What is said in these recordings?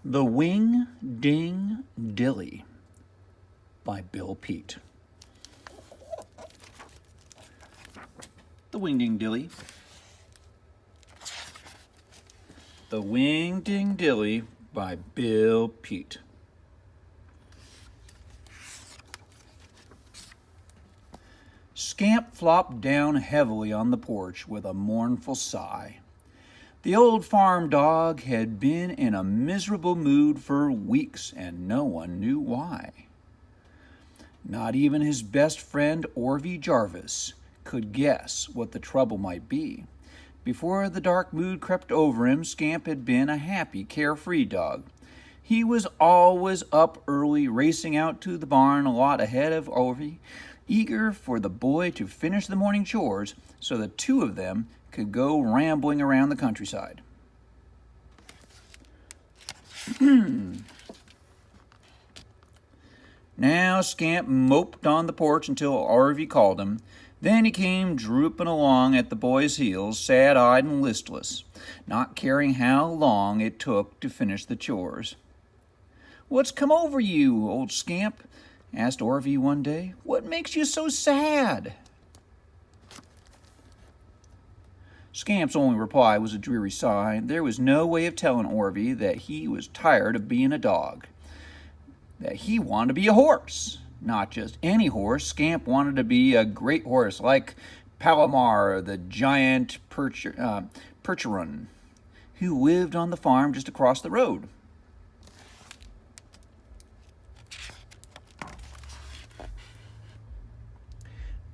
The Wingdingdilly by Bill Peet. The Wingdingdilly. The Wingdingdilly by Bill Peet. Scamp flopped down heavily on the porch with a mournful sigh. The old farm dog had been in a miserable mood for weeks, and no one knew why. Not even his best friend Orvie Jarvis could guess what the trouble might be. Before the dark mood crept over him, Scamp had been a happy, carefree dog. He was always up early, racing out to the barn a lot ahead of Orvie, eager for the boy to finish the morning chores so the two of them could go rambling around the countryside. Now Scamp moped on the porch until Orvie called him. Then he came drooping along at the boy's heels, sad-eyed and listless, not caring how long it took to finish the chores. "What's come over you, old Scamp?" asked Orvie one day. "What makes you so sad?" Scamp's only reply was a dreary sigh. There was no way of telling Orvie that he was tired of being a dog, that he wanted to be a horse. Not just any horse. Scamp wanted to be a great horse like Palomar, the giant Percheron, who lived on the farm just across the road.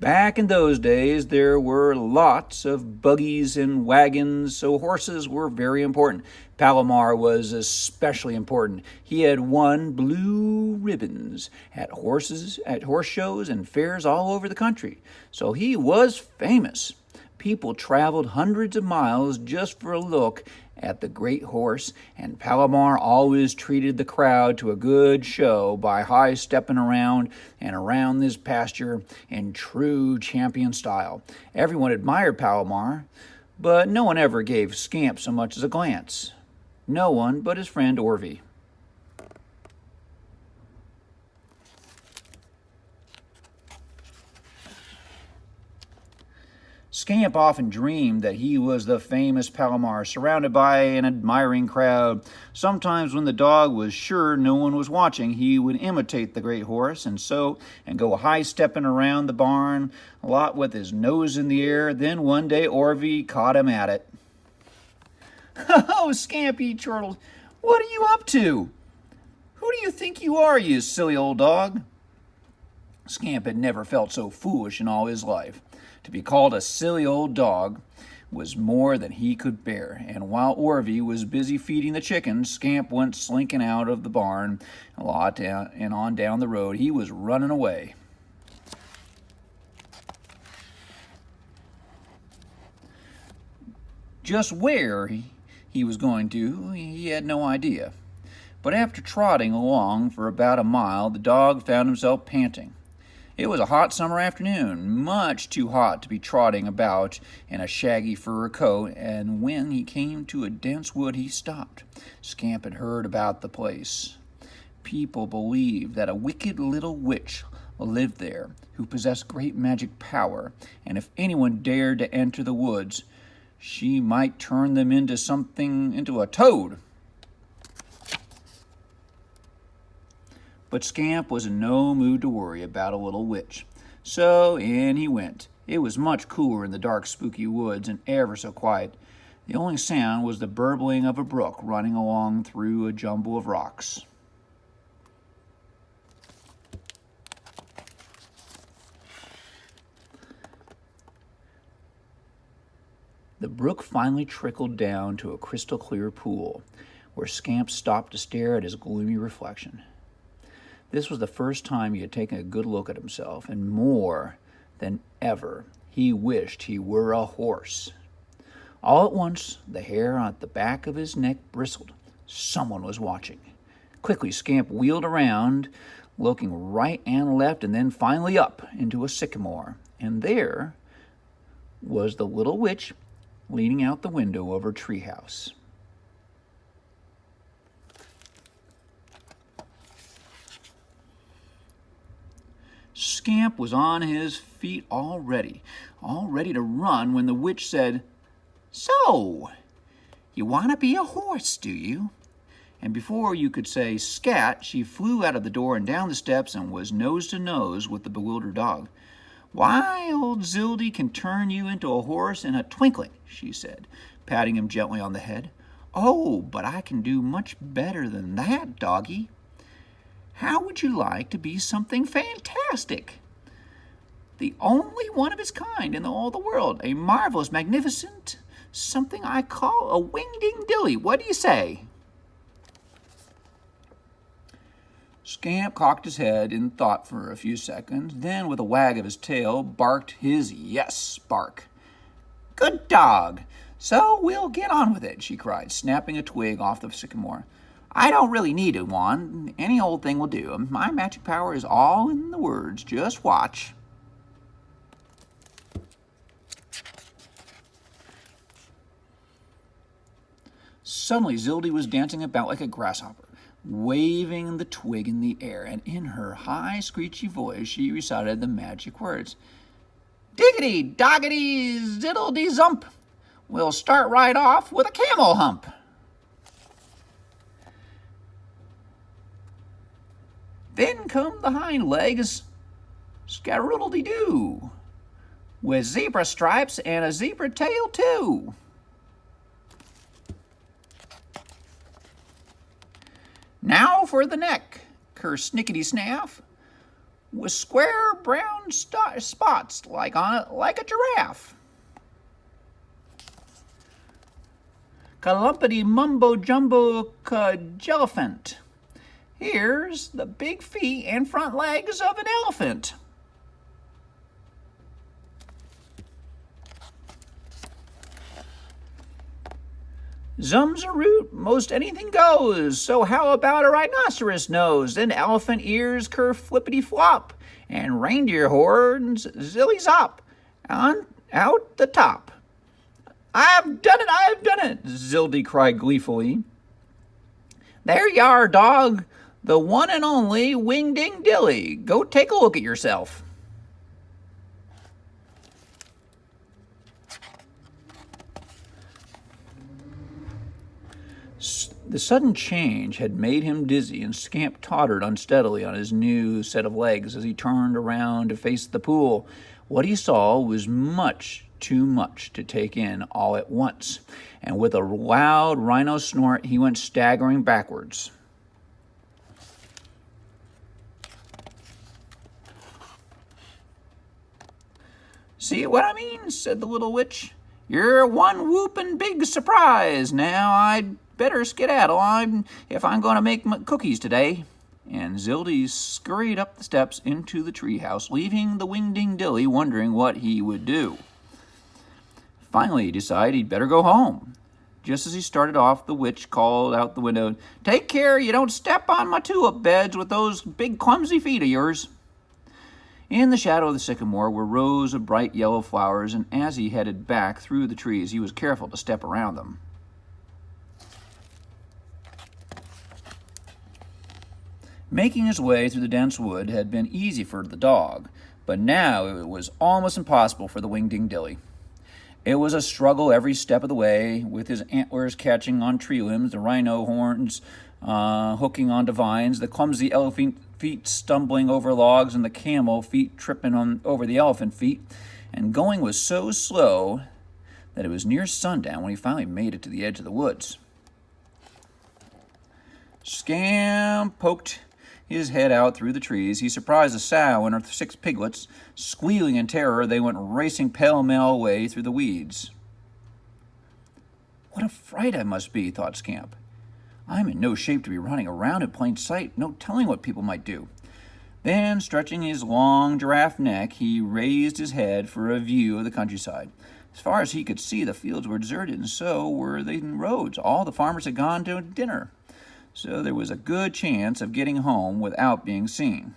Back in those days, there were lots of buggies and wagons, so horses were very important. Palomar was especially important. He had won blue ribbons at horse shows and fairs all over the country, so he was famous. People traveled hundreds of miles just for a look at the great horse, and Palomar always treated the crowd to a good show by high-stepping around and around this pasture in true champion style. Everyone admired Palomar, but no one ever gave Scamp so much as a glance. No one but his friend Orvie. Scamp often dreamed that he was the famous Palomar, surrounded by an admiring crowd. Sometimes when the dog was sure no one was watching, he would imitate the great horse and go high-stepping around the barn, a lot with his nose in the air. Then one day Orvie caught him at it. "Oh, Scamp," he chortled, "what are you up to? Who do you think you are, you silly old dog?" Scamp had never felt so foolish in all his life. To be called a silly old dog was more than he could bear, and while Orvie was busy feeding the chickens, Scamp went slinking out of the barn a lot and on down the road. He was running away. Just where he was going to, he had no idea. But after trotting along for about a mile, the dog found himself panting. It was a hot summer afternoon, much too hot to be trotting about in a shaggy fur coat, and when he came to a dense wood, he stopped. Scamp had heard about the place. People believed that a wicked little witch lived there, who possessed great magic power, and if anyone dared to enter the woods, she might turn them into a toad. But Scamp was in no mood to worry about a little witch. So in he went. It was much cooler in the dark, spooky woods and ever so quiet. The only sound was the burbling of a brook running along through a jumble of rocks. The brook finally trickled down to a crystal-clear pool, where Scamp stopped to stare at his gloomy reflection. This was the first time he had taken a good look at himself, and more than ever, he wished he were a horse. All at once, the hair on the back of his neck bristled. Someone was watching. Quickly, Scamp wheeled around, looking right and left, and then finally up into a sycamore. And there was the little witch leaning out the window of her treehouse. Scamp was on his feet all ready to run when the witch said, "So, you want to be a horse, do you?" And before you could say scat, she flew out of the door and down the steps and was nose to nose with the bewildered dog. "Why, old Zildy can turn you into a horse in a twinkling," she said, patting him gently on the head. "Oh, but I can do much better than that, doggy. How would you like to be something fantastic? The only one of its kind in all the world, a marvelous, magnificent, something I call a Wingdingdilly. What do you say?" Scamp cocked his head in thought for a few seconds, then with a wag of his tail barked his yes bark. "Good dog! So we'll get on with it," she cried, snapping a twig off the sycamore. "I don't really need a wand. Any old thing will do. My magic power is all in the words. Just watch." Suddenly, Zildy was dancing about like a grasshopper, waving the twig in the air, and in her high, screechy voice, she recited the magic words. "Diggity, doggity, ziddledy zump. We'll start right off with a camel hump. Then come the hind legs, scaroodle-dee-doo, with zebra stripes and a zebra tail too. Now for the neck, kersnickety-snaff, with square brown spots like on it, like a giraffe. Kalumpity mumbo jumbo jelliphant. Here's the big feet and front legs of an elephant. Zumzaroot, most anything goes. So how about a rhinoceros nose, and elephant ears flippity flop, and reindeer horns zilly zop, on out the top. I've done it, Zildy cried gleefully. There you are, dog, the one and only Wingdingdilly. Go take a look at yourself. The sudden change had made him dizzy, and Scamp tottered unsteadily on his new set of legs as he turned around to face the pool. What he saw was much too much to take in all at once, and with a loud rhino snort, he went staggering backwards. "See what I mean?" said the little witch. "You're one whooping big surprise. Now I'd better skedaddle if I'm going to make cookies today." And Zildy scurried up the steps into the treehouse, leaving the Wingdingdilly wondering what he would do. Finally, he decided he'd better go home. Just as he started off, the witch called out the window, "Take care you don't step on my tulip beds with those big clumsy feet of yours." In the shadow of the sycamore were rows of bright yellow flowers, and as he headed back through the trees, he was careful to step around them. Making his way through the dense wood had been easy for the dog, but now it was almost impossible for the Wingdingdilly. It was a struggle every step of the way, with his antlers catching on tree limbs, the rhino horns hooking onto vines, the clumsy elephant feet stumbling over logs, and the camel feet tripping over the elephant feet. And going was so slow that it was near sundown when he finally made it to the edge of the woods. Scamp poked his head out through the trees. He surprised a sow and her 6 piglets. Squealing in terror, they went racing pell-mell away through the weeds. "What a fright I must be," thought Scamp. "I'm in no shape to be running around in plain sight, no telling what people might do." Then, stretching his long giraffe neck, he raised his head for a view of the countryside. As far as he could see, the fields were deserted, and so were the roads. All the farmers had gone to dinner, so there was a good chance of getting home without being seen.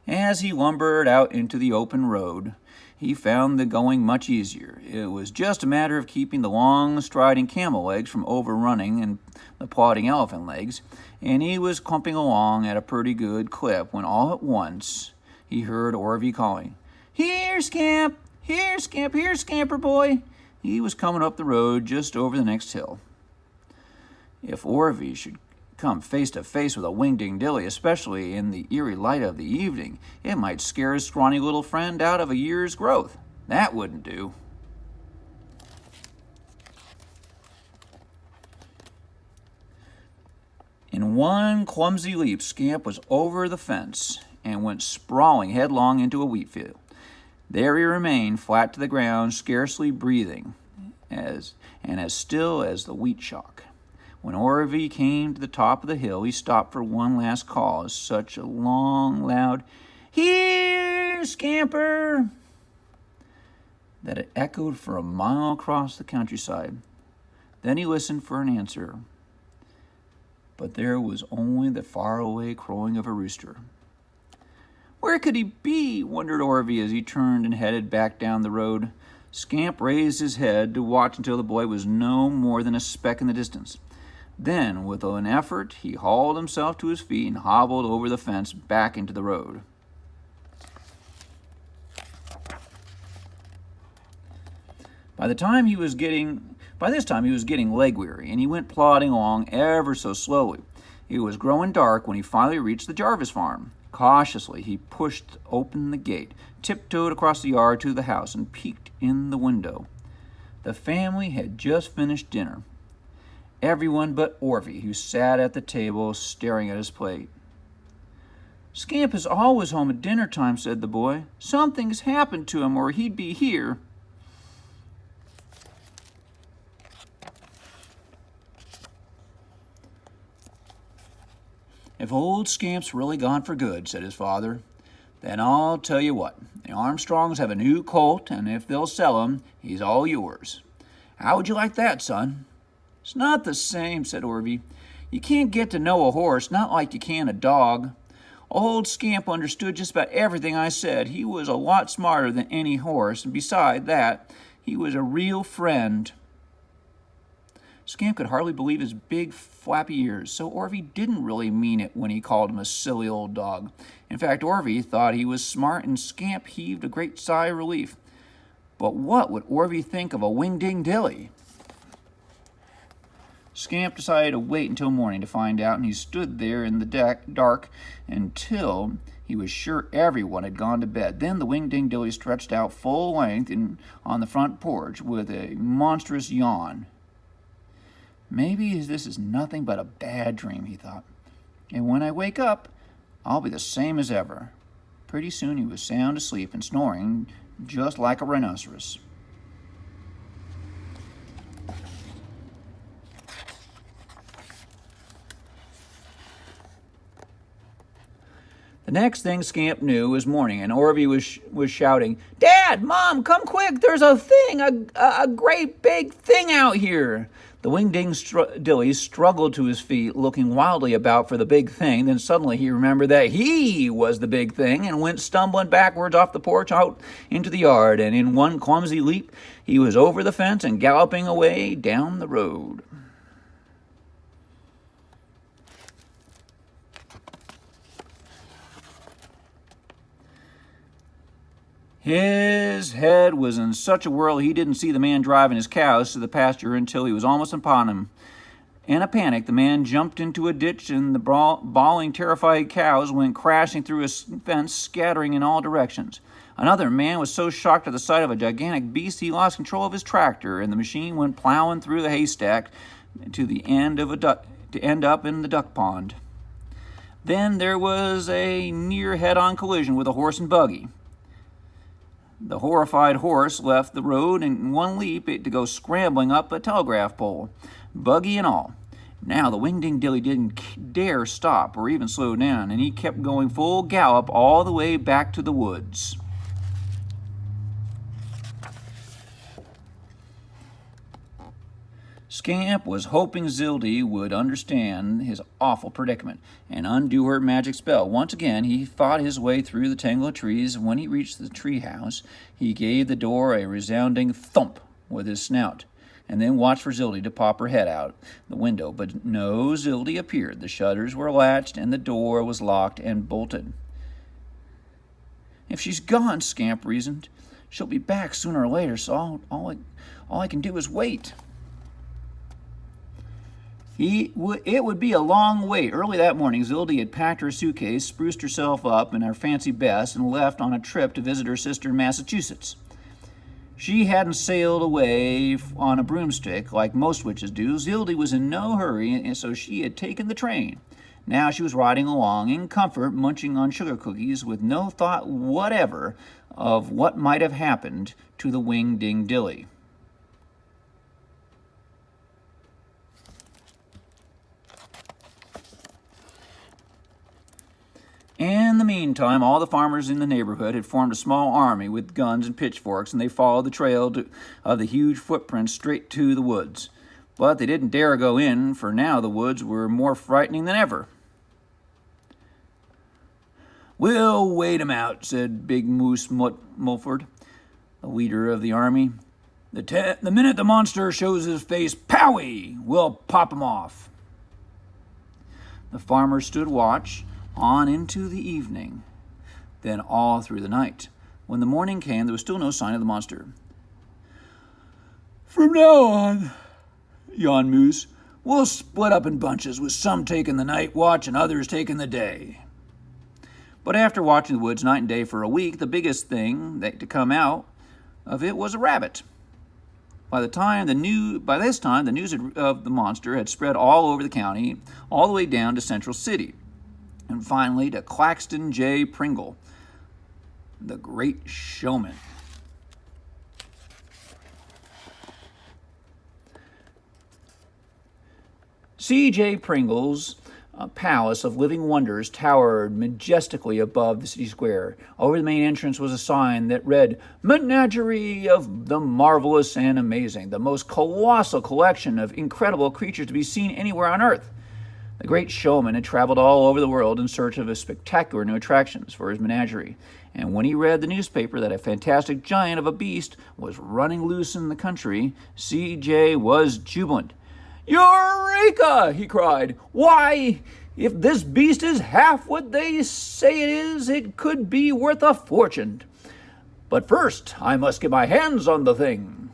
As he lumbered out into the open road, he found the going much easier. It was just a matter of keeping the long striding camel legs from overrunning and the plodding elephant legs, and he was clumping along at a pretty good clip when all at once he heard Orvie calling, "Here, Scamp! Here, Scamp! Here, Scamper boy!" He was coming up the road just over the next hill. If Orvie should come face to face with a Wingdingdilly, especially in the eerie light of the evening, it might scare his scrawny little friend out of a year's growth. That wouldn't do. In one clumsy leap, Scamp was over the fence and went sprawling headlong into a wheat field. There he remained, flat to the ground, scarcely breathing, as still as the wheat shock. When Orvie came to the top of the hill, he stopped for one last call, as such a long, loud, "Here, Scamper!" that it echoed for a mile across the countryside. Then he listened for an answer, but there was only the faraway crowing of a rooster. Where could he be? Wondered Orvie as he turned and headed back down the road. Scamp raised his head to watch until the boy was no more than a speck in the distance. Then, with an effort, he hauled himself to his feet and hobbled over the fence back into the road. By this time he was getting leg weary, and he went plodding along ever so slowly. It was growing dark when he finally reached the Jarvis farm. Cautiously, he pushed open the gate, tiptoed across the yard to the house, and peeked in the window. The family had just finished dinner. Everyone but Orvie, who sat at the table staring at his plate. "Scamp is always home at dinner time," said the boy. "Something's happened to him, or he'd be here." "If old Scamp's really gone for good," said his father, "then I'll tell you what. The Armstrongs have a new colt, and if they'll sell him, he's all yours. How would you like that, son?" "It's not the same," said Orvie. "You can't get to know a horse, not like you can a dog. Old Scamp understood just about everything I said. He was a lot smarter than any horse, and beside that, he was a real friend." Scamp could hardly believe his big, flappy ears, so Orvie didn't really mean it when he called him a silly old dog. In fact, Orvie thought he was smart, and Scamp heaved a great sigh of relief. But what would Orvie think of a Wingdingdilly? Scamp decided to wait until morning to find out, and he stood there in the dark until he was sure everyone had gone to bed. Then the Wingdingdilly stretched out full length on the front porch with a monstrous yawn. "Maybe this is nothing but a bad dream," he thought. "And when I wake up, I'll be the same as ever." Pretty soon he was sound asleep and snoring just like a rhinoceros. The next thing Scamp knew was morning, and Orvie was shouting, "Dad, Mom, come quick! There's a thing, a great big thing out here!" The Wingdingdilly struggled to his feet, looking wildly about for the big thing. Then suddenly he remembered that he was the big thing and went stumbling backwards off the porch out into the yard, and in one clumsy leap he was over the fence and galloping away down the road. His head was in such a whirl he didn't see the man driving his cows to the pasture until he was almost upon him. In a panic, the man jumped into a ditch, and the bawling, terrified cows went crashing through his fence, scattering in all directions. Another man was so shocked at the sight of a gigantic beast he lost control of his tractor, and the machine went plowing through the haystack to end up in the duck pond. Then there was a near head-on collision with a horse and buggy. The horrified horse left the road in one leap to go scrambling up a telegraph pole, buggy and all. Now the Wingdingdilly didn't dare stop or even slow down, and he kept going full gallop all the way back to the woods. Scamp was hoping Zildy would understand his awful predicament and undo her magic spell. Once again, he fought his way through the tangle of trees. When he reached the tree house, he gave the door a resounding thump with his snout, and then watched for Zildy to pop her head out the window. But no Zildy appeared. The shutters were latched, and the door was locked and bolted. "If she's gone," Scamp reasoned, "she'll be back sooner or later, so all I can do is wait." It would be a long wait. Early that morning, Zildy had packed her suitcase, spruced herself up in her fancy best, and left on a trip to visit her sister in Massachusetts. She hadn't sailed away on a broomstick like most witches do. Zildy was in no hurry, and so she had taken the train. Now she was riding along in comfort, munching on sugar cookies, with no thought whatever of what might have happened to the Wingdingdilly. In the meantime, all the farmers in the neighborhood had formed a small army with guns and pitchforks, and they followed the trail of the huge footprints straight to the woods. But they didn't dare go in, for now the woods were more frightening than ever. "We'll wait 'em out," said Big Moose Mulford, the leader of the army. The minute the monster shows his face, powie, we'll pop him off." The farmers stood watch on into the evening, then all through the night. When the morning came, there was still no sign of the monster. "From now on," yawned Moose, "we'll split up in bunches, with some taking the night watch and others taking the day." But after watching the woods night and day for a week, the biggest thing to come out of it was a rabbit. By this time, the news of the monster had spread all over the county, all the way down to Central City, and finally to Claxton J. Pringle, the great showman. C.J. Pringle's palace of living wonders towered majestically above the city square. Over the main entrance was a sign that read, "Menagerie of the Marvelous and Amazing, the most colossal collection of incredible creatures to be seen anywhere on earth." The great showman had traveled all over the world in search of spectacular new attractions for his menagerie, and when he read the newspaper that a fantastic giant of a beast was running loose in the country, C.J. was jubilant. "Eureka!" he cried. "Why, if this beast is half what they say it is, it could be worth a fortune. But first, I must get my hands on the thing."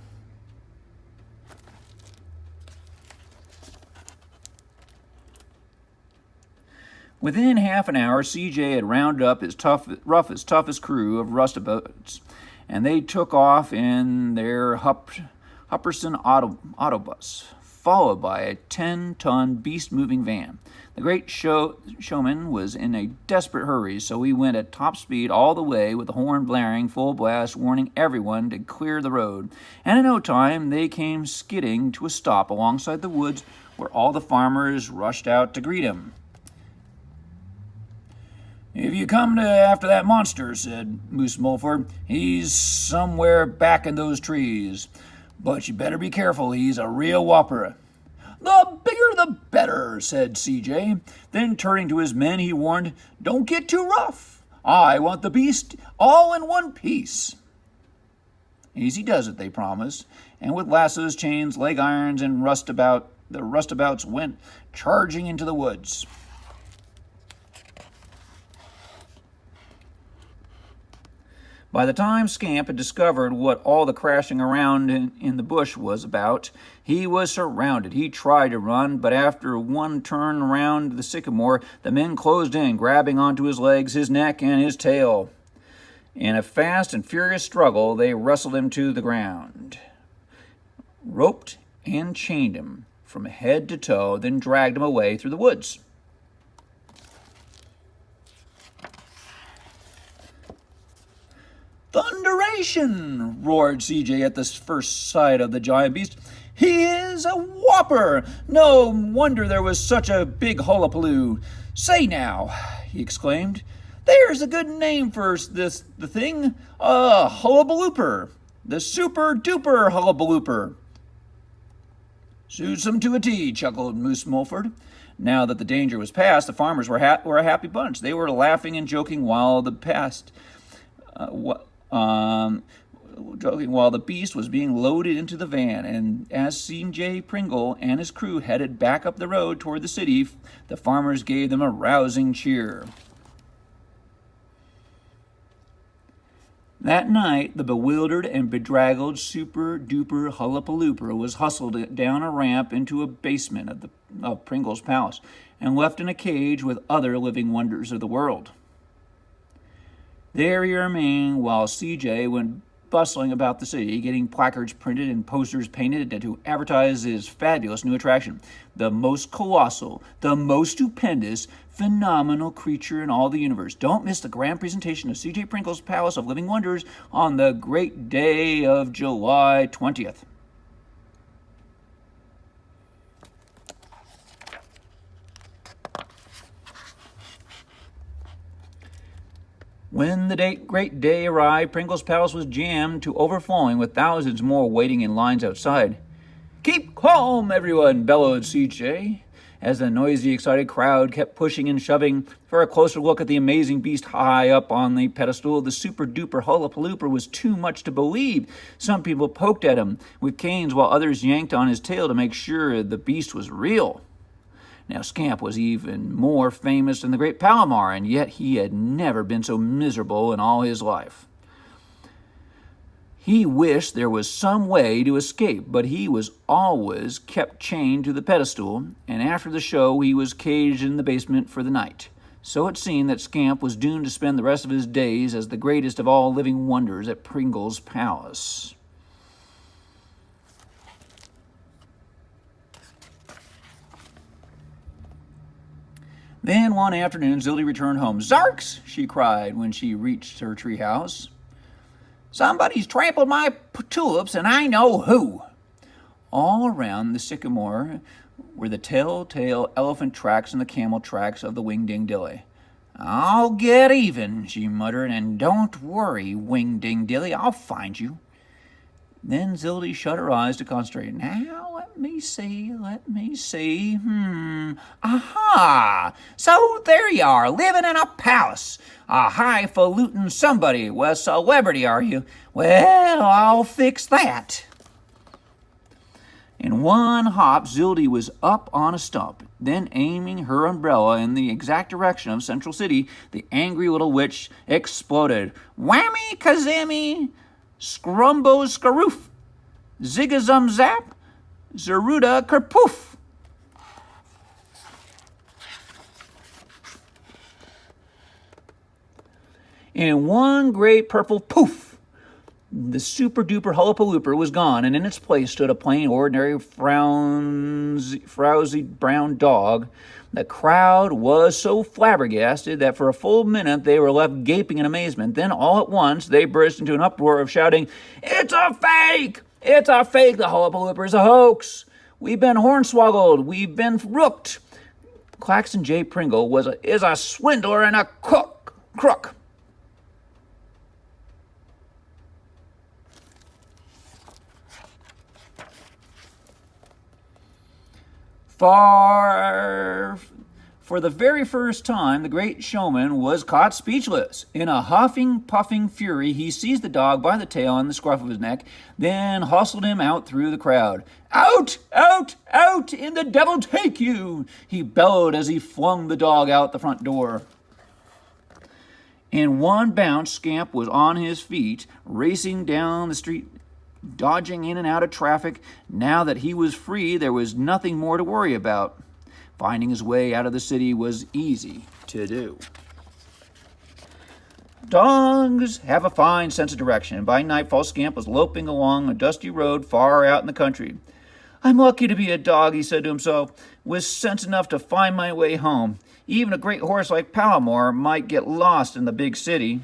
Within half an hour, C.J. had rounded up his toughest crew of rustabouts, and they took off in their Hupperson autobus, followed by a 10-ton beast-moving van. The great showman was in a desperate hurry, so he went at top speed all the way with the horn blaring full blast, warning everyone to clear the road. And in no time, they came skidding to a stop alongside the woods, where all the farmers rushed out to greet him. "If you come after that monster," said Moose Mulford, "he's somewhere back in those trees. But you better be careful, he's a real whopper." "The bigger the better," said C.J. Then turning to his men, he warned, "Don't get too rough. I want the beast all in one piece." Easy does it, they promised, and with lassos, chains, leg irons, and the rustabouts went charging into the woods. By the time Scamp had discovered what all the crashing around in the bush was about, he was surrounded. He tried to run, but after one turn around the sycamore, the men closed in, grabbing onto his legs, his neck, and his tail. In a fast and furious struggle, they wrestled him to the ground, roped and chained him from head to toe, then dragged him away through the woods. "Thunderation!" roared C.J. at the first sight of the giant beast. "He is a whopper! No wonder there was such a big hullabaloo. Say now," he exclaimed, "there's a good name for the thing, a hullabalooper, the super-duper hullabalooper." Suits 'em to a T, chuckled Moose Mulford. Now that the danger was past, the farmers were a happy bunch. They were laughing and joking while the beast was being loaded into the van. And as C.J. Pringle and his crew headed back up the road toward the city, the farmers gave them a rousing cheer. That night, the bewildered and bedraggled super-duper Hullapalooper was hustled down a ramp into a basement of Pringle's palace and left in a cage with other living wonders of the world. There he remained while CJ went bustling about the city, getting placards printed and posters painted to advertise his fabulous new attraction, the most colossal, the most stupendous, phenomenal creature in all the universe. Don't miss the grand presentation of C.J. Pringle's Palace of Living Wonders on the great day of July 20th. When the great day arrived, Pringle's Palace was jammed to overflowing with thousands more waiting in lines outside. "Keep calm, everyone," bellowed CJ, as the noisy, excited crowd kept pushing and shoving for a closer look at the amazing beast high up on the pedestal. The super-duper Hullapalooper was too much to believe. Some people poked at him with canes while others yanked on his tail to make sure the beast was real. Now, Scamp was even more famous than the great Palomar, and yet he had never been so miserable in all his life. He wished there was some way to escape, but he was always kept chained to the pedestal, and after the show he was caged in the basement for the night. So it seemed that Scamp was doomed to spend the rest of his days as the greatest of all living wonders at Pringle's Palace. Then one afternoon, Zildy returned home. "Zarks!" she cried when she reached her treehouse. "Somebody's trampled my tulips, and I know who." All around the sycamore were the telltale elephant tracks and the camel tracks of the Wingdingdilly. "I'll get even," she muttered, "and don't worry, Wingdingdilly, I'll find you." Then Zildy shut her eyes to concentrate. "Now, let me see. Aha! So there you are, living in a palace. A highfalutin somebody. Well, celebrity, are you? Well, I'll fix that." In one hop, Zildy was up on a stump. Then, aiming her umbrella in the exact direction of Central City, the angry little witch exploded. "Whammy kazammy! Scrumbo scaroof! Zigazum zap! Zeruda kerpoof!" In one great purple poof, the super-duper Hullapalooper was gone, and in its place stood a plain, ordinary, frowsy brown dog. The crowd was so flabbergasted that for a full minute they were left gaping in amazement. Then, all at once, they burst into an uproar of shouting, "It's a fake! It's a fake! The Hullapalooper is a hoax! We've been hornswoggled! We've been rooked! Claxton J. Pringle is a swindler and a crook!" For the very first time, the great showman was caught speechless. In a huffing, puffing fury, he seized the dog by the tail and the scruff of his neck, then hustled him out through the crowd. "Out! Out! Out! In the devil take you!" he bellowed as he flung the dog out the front door. In one bounce, Scamp was on his feet, racing down the street, dodging in and out of traffic. Now that he was free, there was nothing more to worry about. Finding his way out of the city was easy to do. Dogs have a fine sense of direction, and by nightfall Scamp was loping along a dusty road far out in the country. "I'm lucky to be a dog," he said to himself, "with sense enough to find my way home. Even a great horse like Palomar might get lost in the big city."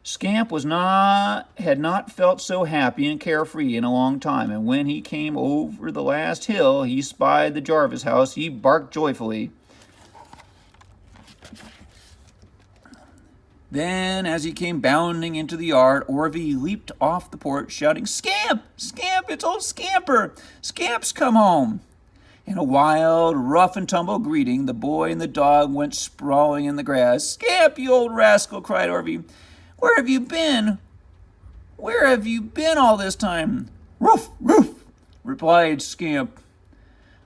Scamp had not felt so happy and carefree in a long time, and when he came over the last hill, he spied the Jarvis house. He barked joyfully. Then, as he came bounding into the yard, Orvie leaped off the porch, shouting, "Scamp! Scamp! It's old Scamper! Scamp's come home!" In a wild, rough-and-tumble greeting, the boy and the dog went sprawling in the grass. "Scamp, you old rascal!" cried Orvie. "Where have you been? Where have you been all this time?" "Roof, roof," replied Scamp,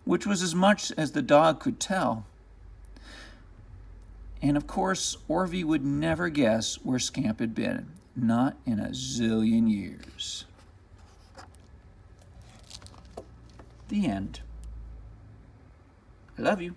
which was as much as the dog could tell. And of course, Orvie would never guess where Scamp had been, not in a zillion years. The end. I love you.